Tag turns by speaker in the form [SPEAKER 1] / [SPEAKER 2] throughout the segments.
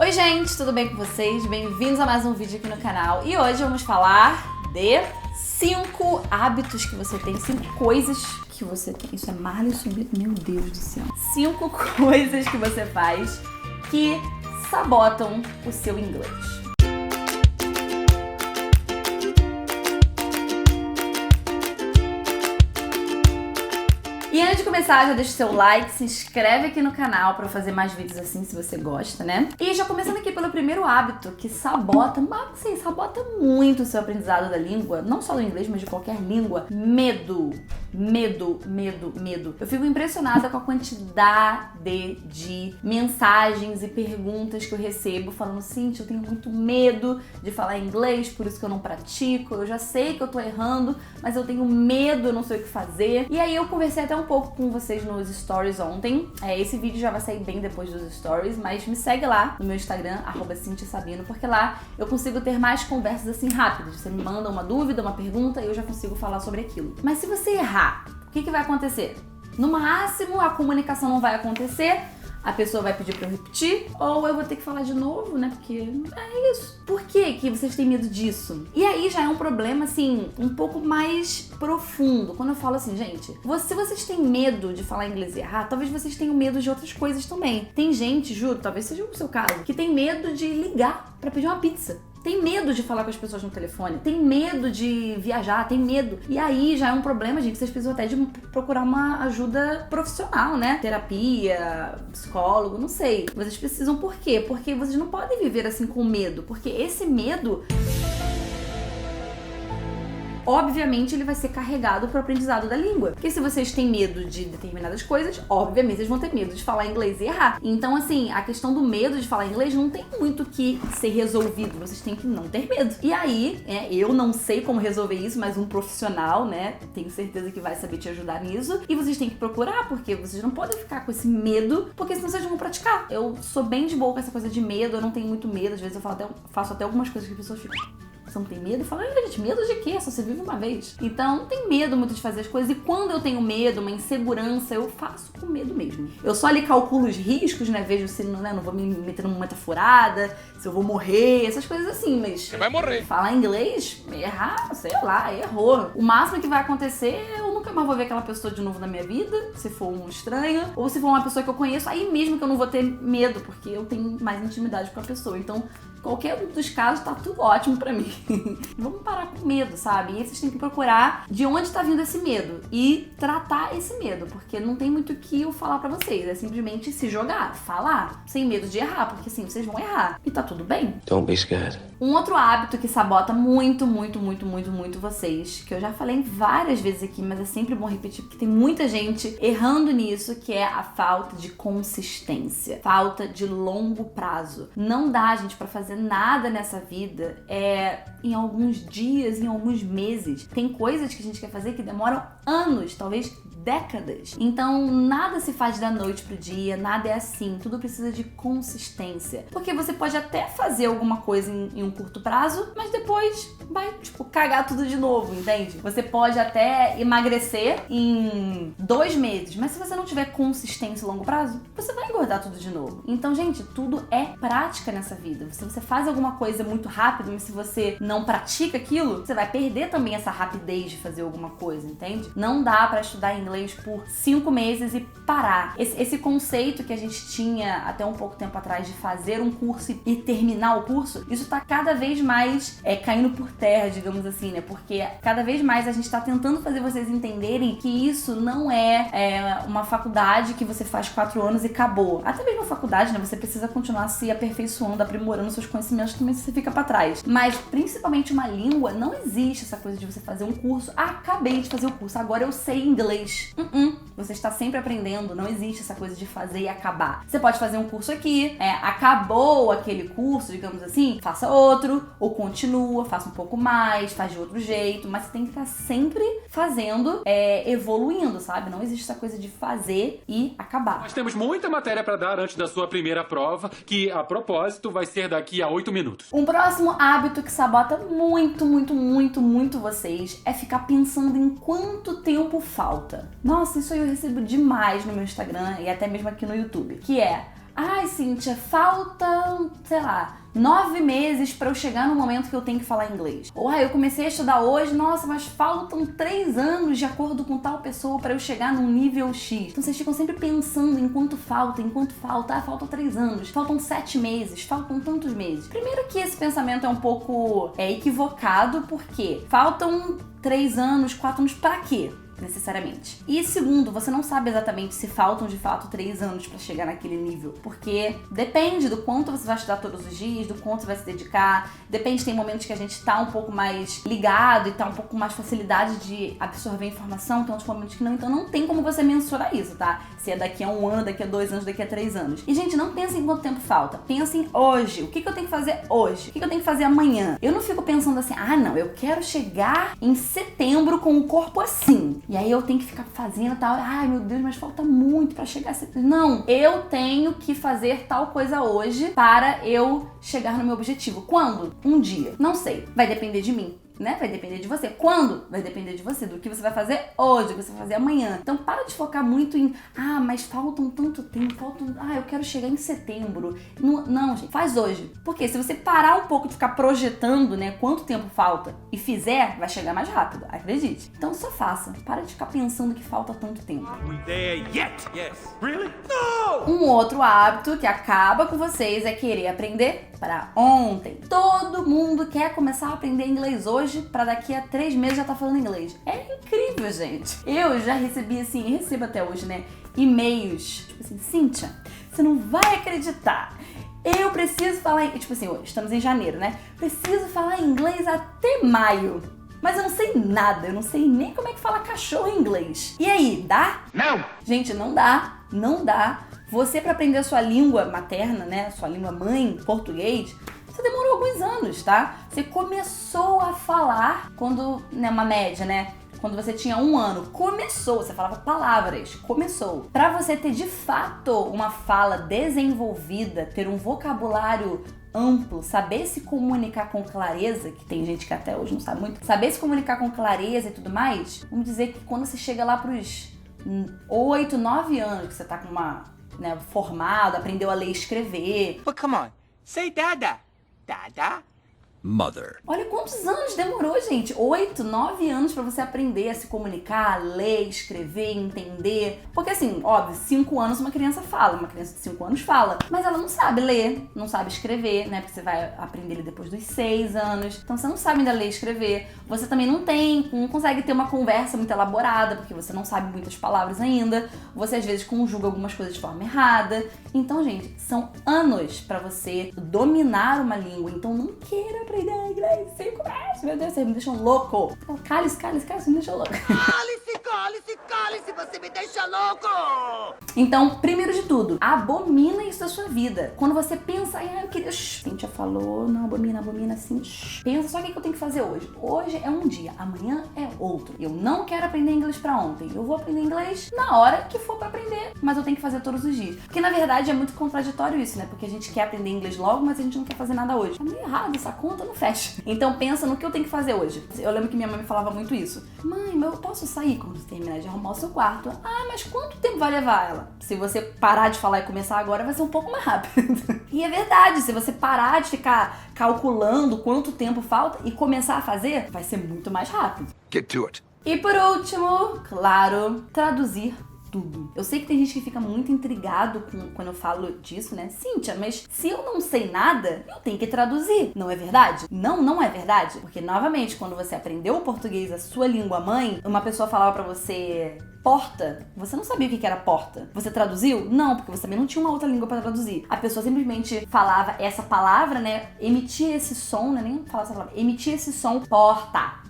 [SPEAKER 1] Oi gente, tudo bem com vocês? Bem-vindos a mais um vídeo aqui no canal. E hoje vamos falar de 5 hábitos que você tem, 5 coisas que você tem. Isso é Marley Subido, meu Deus do céu. 5 coisas que você faz que sabotam o seu inglês. E antes de começar, já deixa o seu like, se inscreve aqui no canal pra fazer mais vídeos assim, se você gosta, né? E já começando aqui pelo primeiro hábito, que sabota muito o seu aprendizado da língua, não só do inglês, mas de qualquer língua. Medo. Medo. Eu fico impressionada com a quantidade de mensagens e perguntas que eu recebo falando, Cintia, eu tenho muito medo de falar inglês, por isso que eu não pratico, eu já sei que eu tô errando, mas eu tenho medo, eu não sei o que fazer. E aí eu conversei até um pouco com vocês nos stories ontem. Esse vídeo já vai sair bem depois dos stories, mas me segue lá no meu Instagram, @CintiaSabino, porque lá eu consigo ter mais conversas assim rápidas. Você me manda uma dúvida, uma pergunta e eu já consigo falar sobre aquilo. Mas se você errar, o que vai acontecer? No máximo, a comunicação não vai acontecer, a pessoa vai pedir pra eu repetir, ou eu vou ter que falar de novo, né? Porque é isso. Por que vocês têm medo disso? E aí já é um problema, assim, um pouco mais profundo. Quando eu falo assim, gente, se vocês têm medo de falar inglês e errar, talvez vocês tenham medo de outras coisas também. Tem gente, juro, talvez seja o seu caso, que tem medo de ligar pra pedir uma pizza. Tem medo de falar com as pessoas no telefone, tem medo de viajar, tem medo. E aí já é um problema, gente, vocês precisam até de procurar uma ajuda profissional, né? Terapia, psicólogo, não sei. Vocês precisam por quê? Porque vocês não podem viver assim com medo, porque esse medo, obviamente, ele vai ser carregado para o aprendizado da língua. Porque se vocês têm medo de determinadas coisas, obviamente vocês vão ter medo de falar inglês e errar. Então, assim, a questão do medo de falar inglês não tem muito que ser resolvido. Vocês têm que não ter medo. E aí, eu não sei como resolver isso, mas um profissional, né, tenho certeza que vai saber te ajudar nisso. E vocês têm que procurar, porque vocês não podem ficar com esse medo, porque senão vocês não vão praticar. Eu sou bem de boa com essa coisa de medo, eu não tenho muito medo. Às vezes eu faço até algumas coisas que as pessoas ficam... Você não tem medo? Eu falo, gente, medo de quê? Só você vive uma vez. Então, não tenho medo muito de fazer as coisas. E quando eu tenho medo, uma insegurança, eu faço com medo mesmo. Eu só ali calculo os riscos, né? Vejo se não vou me meter numa meta furada, se eu vou morrer, essas coisas assim. Mas
[SPEAKER 2] você vai morrer.
[SPEAKER 1] Falar inglês, errar, sei lá, errou. O máximo que vai acontecer é eu nunca mais vou ver aquela pessoa de novo na minha vida, se for um estranho, ou se for uma pessoa que eu conheço, aí mesmo que eu não vou ter medo, porque eu tenho mais intimidade com a pessoa. Então, qualquer um dos casos tá tudo ótimo pra mim. Vamos parar com medo, sabe? E aí vocês têm que procurar de onde tá vindo esse medo e tratar esse medo, porque não tem muito o que eu falar pra vocês. É simplesmente se jogar, falar, sem medo de errar, porque sim, vocês vão errar. E tá tudo bem.
[SPEAKER 2] Don't be scared.
[SPEAKER 1] Um outro hábito que sabota muito vocês, que eu já falei várias vezes aqui, mas é sempre bom repetir, porque tem muita gente errando nisso, que é a falta de consistência, falta de longo prazo. Não dá, gente, pra fazer nada nessa vida em alguns dias, em alguns meses. Tem coisas que a gente quer fazer que demoram anos, talvez décadas. Então, nada se faz da noite pro dia, nada é assim. Tudo precisa de consistência. Porque você pode até fazer alguma coisa em um curto prazo, mas depois vai, cagar tudo de novo, entende? Você pode até emagrecer em 2 meses, mas se você não tiver consistência a longo prazo, você vai engordar tudo de novo. Então, gente, tudo é prática nessa vida. Se você faz alguma coisa muito rápido, mas se você não pratica aquilo, você vai perder também essa rapidez de fazer alguma coisa, entende? Não dá pra estudar inglês por 5 meses e parar. Esse conceito que a gente tinha até um pouco tempo atrás de fazer um curso e terminar o curso, isso tá cada vez mais caindo por terra, digamos assim, né? Porque cada vez mais a gente tá tentando fazer vocês entenderem que isso não é uma faculdade que você faz 4 anos e acabou. Até mesmo a faculdade, né? Você precisa continuar se aperfeiçoando, aprimorando seus conhecimentos, também você fica pra trás. Mas, principalmente uma língua, não existe essa coisa de você fazer um curso. Acabei de fazer o curso, agora eu sei inglês. Você está sempre aprendendo, não existe essa coisa de fazer e acabar. Você pode fazer um curso aqui, acabou aquele curso, digamos assim, faça outro, ou continua, faça um pouco mais, faz de outro jeito, mas você tem que estar sempre fazendo, evoluindo, sabe? Não existe essa coisa de fazer e acabar.
[SPEAKER 3] Nós temos muita matéria para dar antes da sua primeira prova, que, a propósito, vai ser daqui a 8 minutos.
[SPEAKER 1] Um próximo hábito que sabota muito vocês é ficar pensando em quanto tempo falta. Nossa, isso aí eu recebo demais no meu Instagram e até mesmo aqui no YouTube, que é Ai, Cíntia, faltam, sei lá, 9 meses pra eu chegar no momento que eu tenho que falar inglês. Ou, eu comecei a estudar hoje, nossa, mas faltam 3 anos de acordo com tal pessoa pra eu chegar num nível X. Então vocês ficam sempre pensando em quanto falta. Faltam 3 anos, faltam 7 meses, faltam tantos meses. Primeiro que esse pensamento é um pouco equivocado, porque faltam 3 anos, 4 anos pra quê? Necessariamente. E segundo, você não sabe exatamente se faltam de fato 3 anos pra chegar naquele nível, porque depende do quanto você vai estudar todos os dias, do quanto você vai se dedicar, depende, tem momentos que a gente tá um pouco mais ligado e tá um pouco mais facilidade de absorver informação, tem outros momentos que não, então não tem como você mensurar isso, tá? Se é daqui a 1 ano, daqui a 2 anos, daqui a 3 anos. E gente, não pensa em quanto tempo falta, pensa em hoje, o que eu tenho que fazer hoje, o que eu tenho que fazer amanhã. Eu não fico pensando assim, não, eu quero chegar em setembro com o corpo assim. E aí eu tenho que ficar fazendo tal, ai meu Deus, mas falta muito pra chegar a setembro. Não, eu tenho que fazer tal coisa hoje para eu chegar no meu objetivo. Quando? Um dia. Não sei. Vai depender de mim, né? Vai depender de você. Quando? Vai depender de você, do que você vai fazer hoje, do que você vai fazer amanhã. Então para de focar muito em, mas faltam tanto tempo, eu quero chegar em setembro. Não, gente, faz hoje. Porque se você parar um pouco de ficar projetando, né, quanto tempo falta e fizer, vai chegar mais rápido, acredite. Então só faça. Para de ficar pensando que falta tanto tempo. Um outro hábito que acaba com vocês é querer aprender para ontem. Todo mundo quer começar a aprender inglês hoje para daqui a 3 meses já tá falando inglês. É incrível, gente. Eu já recebi assim, e recebo até hoje, né, e-mails, tipo assim, Cíntia, você não vai acreditar. Eu preciso falar, tipo assim, hoje estamos em janeiro, né? Preciso falar inglês até maio. Mas eu não sei nada, eu não sei nem como é que fala cachorro em inglês. E aí, dá?
[SPEAKER 2] Não!
[SPEAKER 1] Gente, não dá. Você, para aprender a sua língua materna, né, sua língua mãe, português, você demorou alguns anos, tá? Você começou a falar quando, né, uma média, né? Quando você tinha 1 ano, você falava palavras, começou. Pra você ter de fato uma fala desenvolvida, ter um vocabulário amplo, saber se comunicar com clareza, que tem gente que até hoje não sabe muito, saber se comunicar com clareza e tudo mais, vamos dizer que quando você chega lá pros 8, 9 anos, que você tá com uma, né, formado, aprendeu a ler e escrever.
[SPEAKER 2] But come on, say dada. Dada?
[SPEAKER 4] Mother.
[SPEAKER 1] Olha quantos anos demorou, gente. 8, 9 anos pra você aprender a se comunicar, ler, escrever, entender. Porque assim, óbvio, 5 anos uma criança fala, uma criança de 5 anos fala, mas ela não sabe ler, não sabe escrever, né? Porque você vai aprender ele depois dos 6 anos. Então você não sabe ainda ler e escrever. Você também não consegue ter uma conversa muito elaborada, porque você não sabe muitas palavras ainda. Você às vezes conjuga algumas coisas de forma errada. Então, gente, são anos pra você dominar uma língua. Então não queira aprender inglês sem conversa. Meu Deus, vocês me deixam louco. Cálice, você me deixou louco.
[SPEAKER 2] Cálice, você me deixa louco!
[SPEAKER 1] Então, primeiro de tudo, abomina isso da sua vida. Quando você pensa, eu queria... Cíntia falou, não, abomina assim. Pensa só o que eu tenho que fazer hoje. Hoje é um dia, amanhã é outro. Eu não quero aprender inglês pra ontem. Eu vou aprender inglês na hora que for pra aprender, mas eu tenho que fazer todos os dias. Porque, na verdade, é muito contraditório isso, né? Porque a gente quer aprender inglês logo, mas a gente não quer fazer nada hoje. Tá meio errado, essa conta não fecha. Então, pensa no que eu tenho que fazer hoje. Eu lembro que minha mãe me falava muito isso. Mãe, eu posso sair quando você terminar de arrumar o seu quarto? Mas quanto tempo vai levar ela? Se você parar de falar e começar agora, vai ser um pouco mais rápido. E é verdade, se você parar de ficar calculando quanto tempo falta e começar a fazer, vai ser muito mais rápido.
[SPEAKER 4] Get to it.
[SPEAKER 1] E por último, claro, traduzir tudo. Eu sei que tem gente que fica muito intrigado quando eu falo disso, né? Cíntia, mas se eu não sei nada, eu tenho que traduzir. Não é verdade? Não é verdade. Porque, novamente, quando você aprendeu o português, a sua língua mãe, uma pessoa falava pra você... porta, você não sabia o que era porta. Você traduziu? Não, porque você também não tinha uma outra língua pra traduzir. A pessoa simplesmente falava essa palavra, né? Emitia esse som, né? Nem falava essa palavra. Emitia esse som, porta.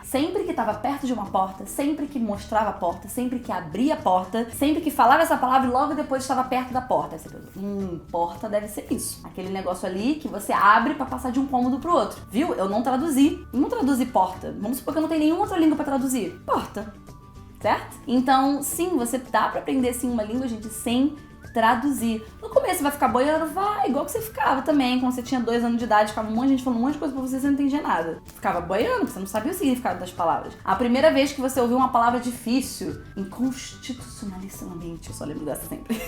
[SPEAKER 1] Sempre que tava perto de uma porta, sempre que mostrava a porta, sempre que abria a porta, sempre que falava essa palavra e logo depois estava perto da porta. Aí você pensa, porta deve ser isso. Aquele negócio ali que você abre pra passar de um cômodo pro outro. Viu? Eu não traduzi. Não traduzi porta. Vamos supor que eu não tenho nenhuma outra língua pra traduzir. Porta. Certo? Então, sim, você dá pra aprender sim uma língua, gente, sem traduzir. No começo vai ficar boiando? Vai, igual que você ficava também. Quando você tinha 2 anos de idade, ficava um monte de gente falando um monte de coisa pra você não entendia nada. Ficava boiando, você não sabia o significado das palavras. A primeira vez que você ouviu uma palavra difícil, inconstitucionalissimamente, eu só lembro dessa sempre.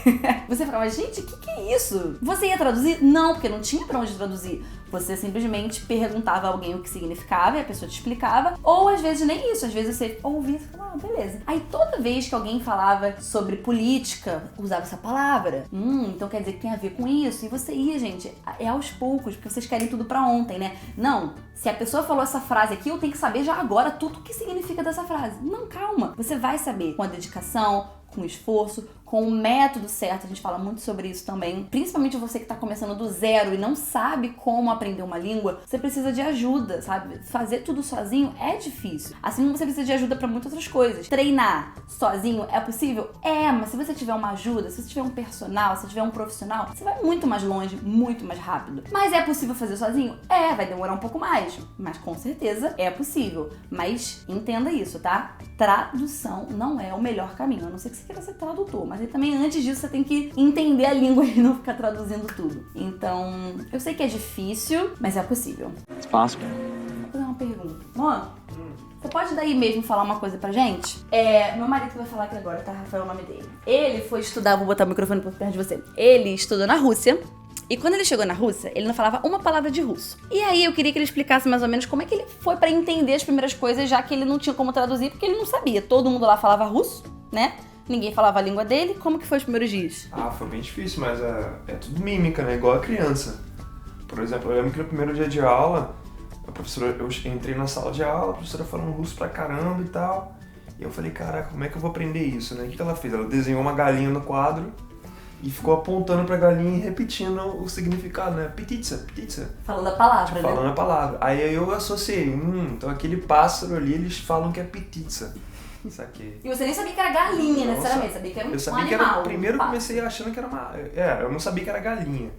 [SPEAKER 1] Você ficava, gente, o que é isso? Você ia traduzir? Não, porque não tinha pra onde traduzir. Você simplesmente perguntava a alguém o que significava e a pessoa te explicava. Ou às vezes nem isso, às vezes você ouvia e falava, beleza. Aí toda vez que alguém falava sobre política, usava essa palavra. Então quer dizer que tem a ver com isso. E você ia, gente, é aos poucos, porque vocês querem tudo pra ontem, né? Não, se a pessoa falou essa frase aqui, eu tenho que saber já agora tudo o que significa dessa frase. Não, calma. Você vai saber com a dedicação, com esforço, com o método certo. A gente fala muito sobre isso também. Principalmente você que tá começando do zero e não sabe como aprender uma língua, você precisa de ajuda, sabe? Fazer tudo sozinho é difícil. Assim como você precisa de ajuda pra muitas outras coisas. Treinar sozinho é possível? É, mas se você tiver uma ajuda, se você tiver um personal, se tiver um profissional, você vai muito mais longe, muito mais rápido. Mas é possível fazer sozinho? É, vai demorar um pouco mais, mas com certeza é possível. Mas entenda isso, tá? Tradução não é o melhor caminho, a não ser que você queira ser tradutor, mas aí também antes disso você tem que entender a língua e não ficar traduzindo tudo. Então, eu sei que é difícil, mas é possível.
[SPEAKER 4] It's possible.
[SPEAKER 1] Vou fazer uma pergunta. Mano, você pode daí mesmo falar uma coisa pra gente? Meu marido vai falar aqui agora, tá? Rafael é o nome dele. Ele foi estudar, vou botar o microfone por perto de você. Ele estudou na Rússia. E quando ele chegou na Rússia, ele não falava uma palavra de russo. E aí eu queria que ele explicasse mais ou menos como é que ele foi pra entender as primeiras coisas, já que ele não tinha como traduzir, porque ele não sabia. Todo mundo lá falava russo, né? Ninguém falava a língua dele. Como que foi os primeiros dias?
[SPEAKER 5] Foi bem difícil, mas é tudo mímica, né? Igual a criança. Por exemplo, eu lembro que no primeiro dia de aula, eu entrei na sala de aula, a professora falando russo pra caramba e tal. E eu falei, caraca, como é que eu vou aprender isso, né? O que ela fez? Ela desenhou uma galinha no quadro e ficou apontando pra galinha e repetindo o significado, né? Pizza, pizza.
[SPEAKER 1] Falando a palavra, né?
[SPEAKER 5] Falando a palavra. Aí eu associei, então aquele pássaro ali, eles falam que é pizza. Saquei.
[SPEAKER 1] E você nem sabia que era galinha, necessariamente, sabia que era um animal.
[SPEAKER 5] Eu sabia que era, primeiro eu comecei achando que era uma... eu não sabia que era galinha.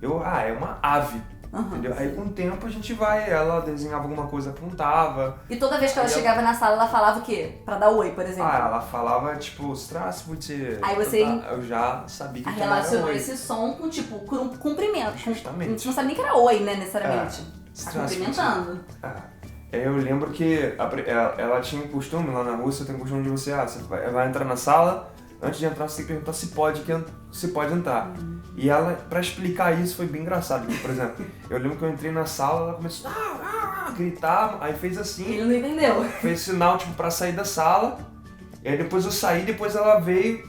[SPEAKER 5] É uma ave. Entendeu? Aí com o tempo a gente ela desenhava alguma coisa, apontava.
[SPEAKER 1] E toda vez que ela chegava na sala, ela falava o quê? Pra dar oi, por exemplo?
[SPEAKER 5] Ela falava, tipo, Strasbourg.
[SPEAKER 1] Aí você...
[SPEAKER 5] Eu já sabia que era
[SPEAKER 1] relacionou
[SPEAKER 5] oi.
[SPEAKER 1] esse som com, tipo, cumprimento.
[SPEAKER 5] Justamente.
[SPEAKER 1] Você não sabe nem que era oi, né, necessariamente. Tá
[SPEAKER 5] Strasbourg.
[SPEAKER 1] cumprimentando.
[SPEAKER 5] Eu lembro que ela tinha um costume, lá na Rússia tem um costume de você vai entrar na sala, antes de entrar você tem que perguntar se pode entrar. E ela, pra explicar isso, foi bem engraçado. Por exemplo, eu lembro que eu entrei na sala, ela começou a gritar, aí fez assim...
[SPEAKER 1] Ele não entendeu.
[SPEAKER 5] Fez sinal, tipo, pra sair da sala, e aí depois eu saí, depois ela veio,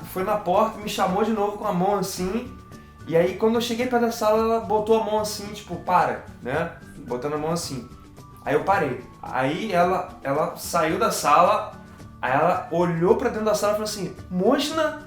[SPEAKER 5] foi na porta, me chamou de novo com a mão assim, e aí quando eu cheguei perto da sala, ela botou a mão assim, tipo, para, né? Botando a mão assim. Aí eu parei. Aí ela saiu da sala, aí ela olhou pra dentro da sala e falou assim, Mojna?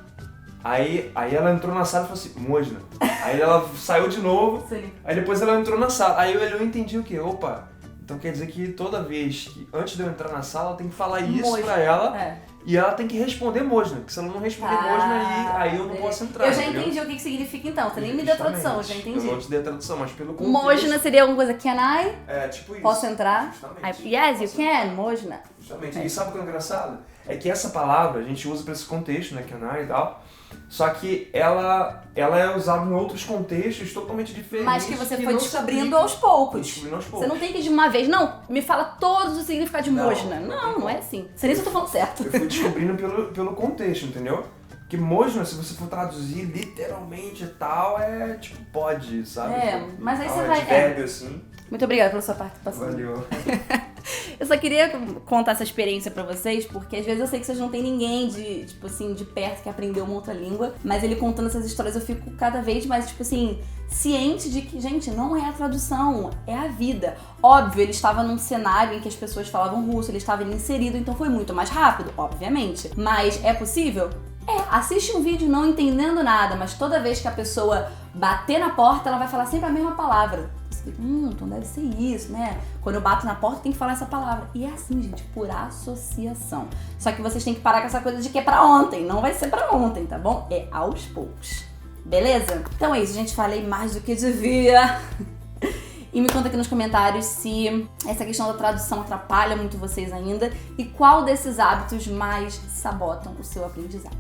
[SPEAKER 5] Aí ela entrou na sala e falou assim, Mojna. Aí ela saiu de novo,
[SPEAKER 1] Sim.
[SPEAKER 5] Aí depois ela entrou na sala. Aí eu entendi o quê? Opa, então quer dizer que toda vez que, antes de eu entrar na sala, eu tenho que falar isso
[SPEAKER 1] Mojna.
[SPEAKER 5] pra ela. E ela tem que responder Mojna, porque se ela não responder Mojna, aí eu não posso entrar.
[SPEAKER 1] Eu já
[SPEAKER 5] entendeu?
[SPEAKER 1] entendi o que significa então, você nem me deu a tradução, eu já entendi.
[SPEAKER 5] Eu não te dei a tradução, mas pelo contexto...
[SPEAKER 1] Mojna seria alguma coisa, can I?
[SPEAKER 5] Tipo isso.
[SPEAKER 1] Posso entrar?
[SPEAKER 5] Justamente.
[SPEAKER 1] Yes, you can, Mojna.
[SPEAKER 5] Justamente. E sabe o que é engraçado? É que essa palavra a gente usa pra esse contexto, né, can I e tal, só que ela é usada em outros contextos totalmente diferentes.
[SPEAKER 1] Mas que você foi
[SPEAKER 5] não se
[SPEAKER 1] descobrindo
[SPEAKER 5] aplicam.
[SPEAKER 1] aos poucos.
[SPEAKER 5] Descobrindo aos
[SPEAKER 1] Você
[SPEAKER 5] poucos.
[SPEAKER 1] não tem que ir de uma vez, não, me fala todos os significados de
[SPEAKER 5] Não,
[SPEAKER 1] Mojna.
[SPEAKER 5] não tem
[SPEAKER 1] Não, não
[SPEAKER 5] como.
[SPEAKER 1] é assim. Você nem se eu tô falando certo.
[SPEAKER 5] Eu fui descobrindo pelo contexto, entendeu? Porque Mojna, se você for traduzir literalmente e tal, é tipo pode, sabe?
[SPEAKER 1] Mas aí
[SPEAKER 5] Tal,
[SPEAKER 1] você
[SPEAKER 5] é
[SPEAKER 1] vai...
[SPEAKER 5] advérbio, assim.
[SPEAKER 1] Muito obrigada pela sua participação.
[SPEAKER 5] Valeu.
[SPEAKER 1] Eu só queria contar essa experiência pra vocês, porque às vezes eu sei que vocês não tem ninguém de, tipo assim, de perto que aprendeu uma outra língua, mas ele contando essas histórias eu fico cada vez mais, tipo assim, ciente de que, gente, não é a tradução, é a vida. Óbvio, ele estava num cenário em que as pessoas falavam russo, ele estava ali inserido, então foi muito mais rápido, obviamente. Mas é possível? Assiste um vídeo não entendendo nada, mas toda vez que a pessoa bater na porta, ela vai falar sempre a mesma palavra. Você fica, então deve ser isso, né? Quando eu bato na porta, tem que falar essa palavra. E é assim, gente, por associação. Só que vocês têm que parar com essa coisa de que é pra ontem. Não vai ser pra ontem, tá bom? É aos poucos. Beleza? Então é isso, gente. Falei mais do que devia. E me conta aqui nos comentários se essa questão da tradução atrapalha muito vocês ainda e qual desses hábitos mais sabotam o seu aprendizado.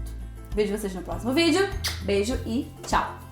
[SPEAKER 1] Vejo vocês no próximo vídeo. Beijo e tchau!